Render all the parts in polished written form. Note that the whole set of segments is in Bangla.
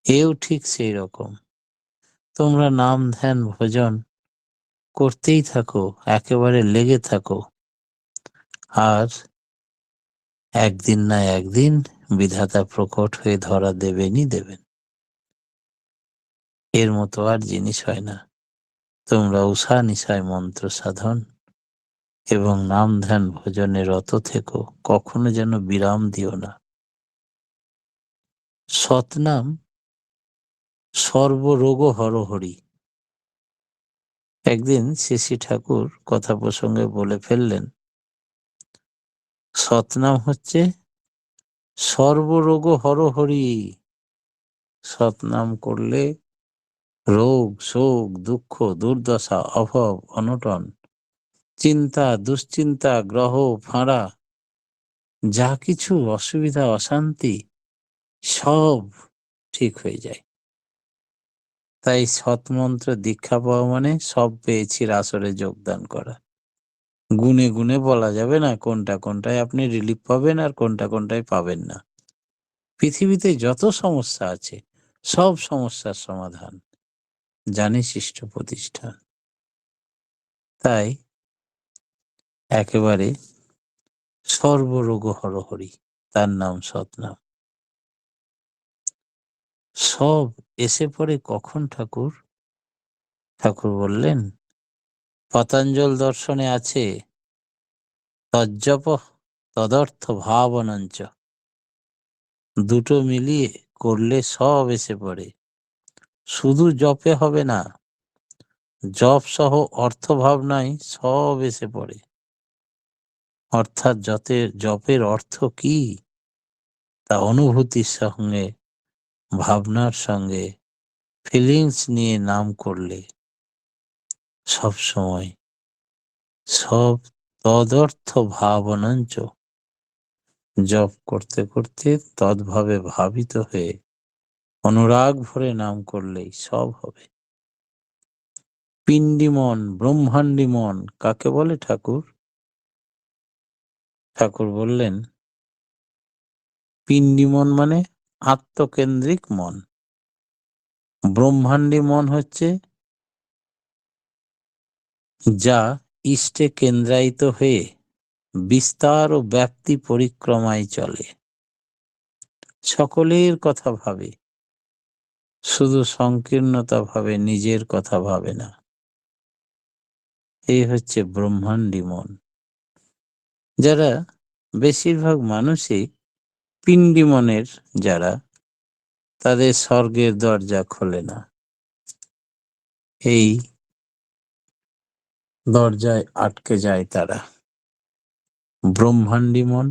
এও ঠিক সেই রকম। তোমরা নাম ধ্যান ভজন করতেই থাকো, একেবারে লেগে থাকো, আর একদিন না একদিন বিধাতা প্রকট হয়ে ধরা দেবেনই দেবেন। এর মতো আর জিনিস হয় না। তোমরা উষা নিশায় মন্ত্র সাধন এবং নাম ধ্যান ভজনে রত থেকো, কখনো যেন বিরাম দিও না। সৎনাম সর্বরোগ হরহরি। একদিন শ্রী ঠাকুর কথা প্রসঙ্গে বলে ফেললেন, সৎনাম হচ্ছে সর্বরোগ হরহরি। সৎনাম করলে রোগ শোক দুঃখ দুর্দশা অভাব অনটন চিন্তা দুশ্চিন্তা গ্রহ ফাঁড়া যা কিছু অসুবিধা অশান্তি সব ঠিক হয়ে যায়। তাই সৎমন্ত্র দীক্ষা পাওয়া মানে সব পেয়েছি আসরে যোগদান করা। গুণে গুণে বলা যাবে না কোনটা কোনটায় আপনি রিলিফ পাবেন আর কোনটা কোনটায় পাবেন না। পৃথিবীতে যত সমস্যা আছে সব সমস্যার সমাধান জানে শিষ্ট প্রতিষ্ঠান। তাই একেবারে সর্বরোগ হরহরি, তার নাম সৎনাম। সব এসে পড়ে কখন ঠাকুর? ঠাকুর বললেন, পতঞ্জল দর্শনে আছে, তজ্জপ তদর্থ ভাবনঞ্চ। দুটো মিলিয়ে করলে সব এসে পড়ে। শুধু জপে হবে না, জপ সহ অর্থ ভাবনায় সব এসে পড়ে। অর্থাৎ জপের অর্থ কি তা অনুভূতির সঙ্গে ভাবনার সঙ্গে ফিলিংস নিয়ে নাম করলে সব সময় সব তদর্থ ভাবনাঞ্চ। জপ করতে করতে তদ্ভাবে ভাবিত হয়ে অনুরাগ ভরে নাম করলেই সব হবে। পিণ্ডি মন ব্রহ্মাণ্ডী মন কাকে বলে ঠাকুর? ঠাকুর বললেন, পিণ্ডি মন মানে আত্মকেন্দ্রিক মন। ব্রহ্মাণ্ডী মন হচ্ছে যা ইষ্টে কেন্দ্রায়িত হয়ে বিস্তার ও ব্যাপ্তি পরিক্রমায় চলে, সকলের কথা ভাবে, শুধু সংকীর্ণতা ভাবে, নিজের কথা ভাবে না। এই হচ্ছে ব্রহ্মাণ্ডী মন। যারা বেশিরভাগ মানুষই পিণ্ডি মনের, যারা তাদের স্বর্গের দরজা খোলে না। এই দরজায় আটকে যায় তারা। ব্রহ্মাণ্ডী মন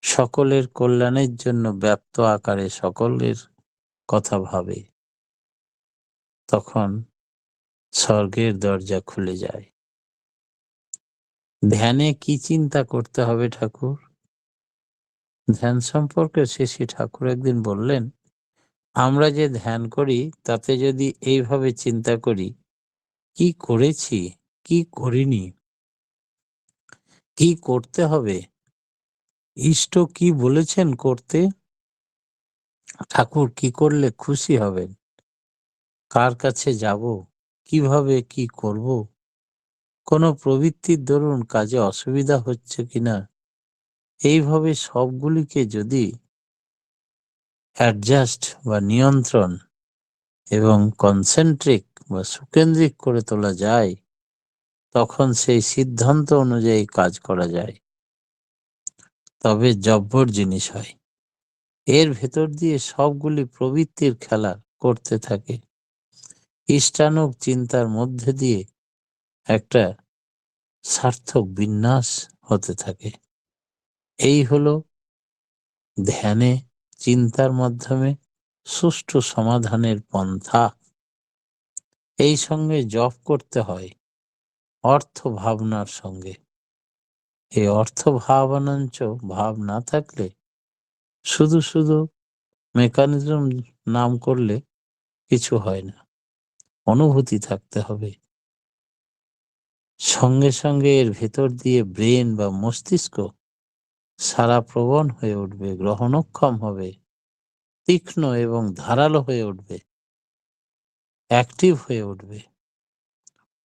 সকলের কল্যাণের জন্য ব্যাপ্ত আকারে সকলের কথা ভাবে, তখন স্বর্গের দরজা খুলে যায়। ধ্যানে কি চিন্তা করতে হবে ঠাকুর? ধ্যান সম্পর্কে শ্রী ঠাকুর একদিন বললেন, আমরা যে ধ্যান করি তাতে যদি এইভাবে চিন্তা করি, কি করেছি কি করিনি, কি করতে হবে, ইষ্ট কি বলেছেন করতে, ঠাকুর কি করলে খুশি হবেন, কার কাছে যাব, কিভাবে কি করব, কোনো প্রবৃত্তির দরুন কাজে অসুবিধা হচ্ছে কিনা, এইভাবে সবগুলিকে যদি অ্যাডজাস্ট বা নিয়ন্ত্রণ এবং কনসেন্ট্রিক বা সুকেন্দ্রিক করে তোলা যায়, তখন সেই সিদ্ধান্ত অনুযায়ী কাজ করা যায়, তবে জব্বর জিনিস হয়। এর ভেতর দিয়ে সবগুলি প্রবৃত্তির খেলা করতে থাকে, ইষ্টানুগ চিন্তার মধ্যে দিয়ে একটা সার্থক বিন্যাস হতে থাকে। এই হলো ধ্যানে চিন্তার মাধ্যমে সুষ্ঠু সমাধানের পন্থা। এই সঙ্গে জপ করতে হয় অর্থ ভাবনার সঙ্গে। এই অর্থ ভাবনাঞ্চ ভাব না থাকলে শুধু শুধু মেকানিজম নাম করলে কিছু হয় না, অনুভূতি থাকতে হবে। সঙ্গে সঙ্গে এর ভেতর দিয়ে ব্রেন বা মস্তিষ্ক সারা প্রবণ হয়ে উঠবে, গ্রহণক্ষম হবে, তীক্ষ্ণ এবং ধারালো হয়ে উঠবে, অ্যাক্টিভ হয়ে উঠবে।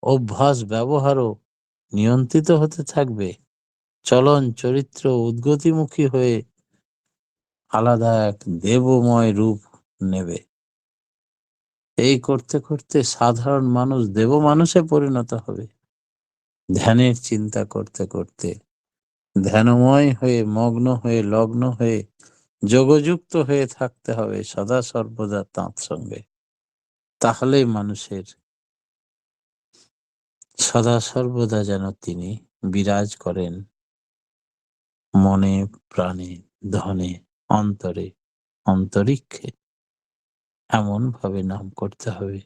অভ্যাস ব্যবহারও নিয়ন্ত্রিত হতে থাকবে। চলন চরিত্র উদ্গতিমুখী হয়ে আলাদা এক দেবময় রূপ নেবে। এই করতে করতে সাধারণ মানুষ দেব মানুষে পরিণত হবে। ধ্যানের চিন্তা করতে করতে, ধ্যানময় হয়ে, মগ্ন হয়ে, লগ্ন হয়ে, যোগযুক্ত হয়ে থাকতে হবে সদা সর্বদা তাঁর সঙ্গে। তাহলেই মানুষের সদা সর্বদা যেন তিনি বিরাজ করেন মনে, প্রাণে, ধনে, অন্তরে, অন্তরিক্ষে। এমন ভাবে নাম করতে হবে।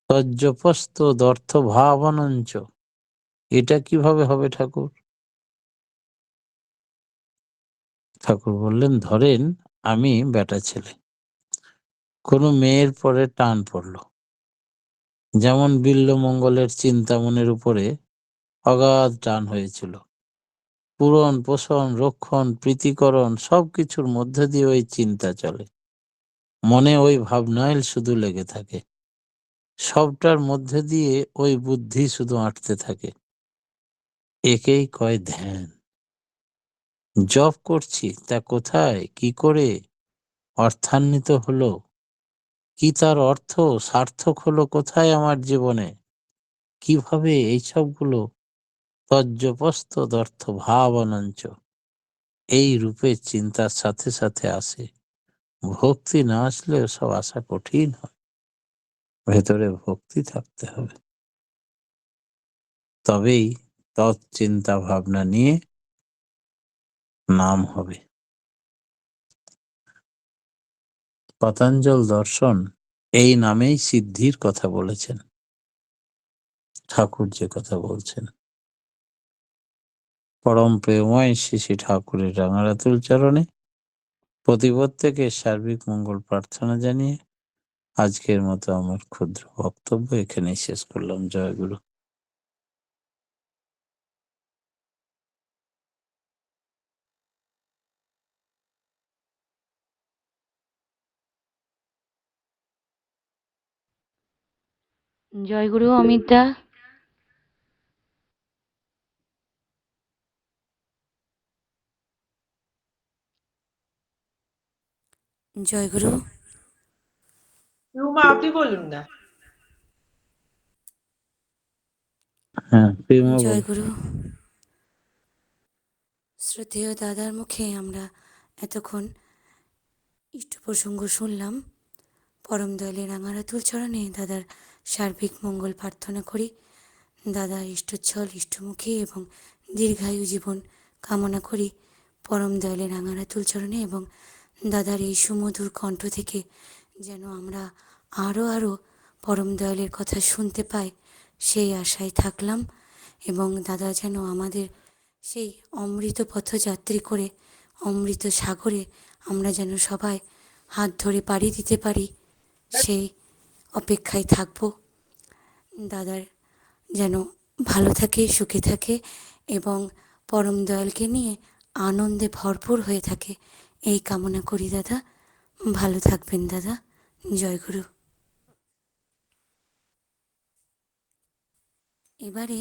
তজ্জপস্ত দর্থ ভাবনঞ্চ। এটা কিভাবে হবে ঠাকুর? ঠাকুর বললেন, ধরেন আমি বেটা ছেলে, কোনো মেয়ের পরে টান পড়লো। যেমন বিল্বমঙ্গলের চিন্তামণির উপরে অগাধ টান হয়েছিল। পূরণ, পোষণ, রক্ষণ, প্রীতিকরণ সবকিছুর মধ্যে দিয়ে ওই চিন্তা চলে। মনে ওই ভাবনাইল শুধু লেগে থাকে। সবটার মধ্যে দিয়ে ওই বুদ্ধি শুধু আঁটতে থাকে। একেই কয় ধ্যান। জপ করছি, তা কোথায়, কি করে অর্থান্বিত হলো, কি তার অর্থ সার্থক হলো কোথায় আমার জীবনে, কিভাবে এইসবগুলো তজ্জপস্তদর্থ ভাবনঞ্চ এই রূপে চিন্তার সাথে সাথে আসে। ভক্তি না আসলে সব আসা কঠিন হয়। ভেতরে ভক্তি থাকতে হবে, তবেই তৎচিন্তা ভাবনা নিয়ে নাম হবে। পতঞ্জল দর্শন এই নামেই সিদ্ধির কথা বলেছেন। ঠাকুর যে কথা বলছেন, পরম প্রেমময় শ্রী শ্রী ঠাকুরের রাঙারাতুল চরণে প্রতিপ্রত্যেকে সার্বিক মঙ্গল প্রার্থনা জানিয়ে আজকের মতো আমার ক্ষুদ্র বক্তব্য এখানেই শেষ করলাম। জয় গুরু। জয়গুরু অমিত দা। জয়গুরু। রুমা, আপনি বলুন না। হ্যাঁ, প্রেমা বল। জয়গুরু। শ্রদ্ধেয় দাদার মুখে আমরা এতক্ষণ ইষ্ট প্রসঙ্গ শুনলাম। পরম দয়ালের রাঙারাতুল চরণে দাদার সার্বিক মঙ্গল প্রার্থনা করি। দাদা ইষ্টচ্ছল, ইষ্টমুখী এবং দীর্ঘায়ু জীবন কামনা করি পরম দয়ালের রাঙারাতুল চরণে, এবং দাদার এই সুমধুর কণ্ঠ থেকে যেন আমরা আরও আরও পরম দয়ালের কথা শুনতে পাই, সেই আশায় থাকলাম। এবং দাদা যেন আমাদের সেই অমৃত পথযাত্রী করে অমৃত সাগরে আমরা যেন সবাই হাত ধরে পাড়ি দিতে পারি, সেই অপেক্ষায় থাকব। দাদার যেন ভালো থাকে, সুখে থাকে এবং পরম দয়ালকে নিয়ে আনন্দে ভরপুর হয়ে থাকে, এই কামনা করি দাদা। ভালো থাকবেন দাদা। জয়গুরু। এবারে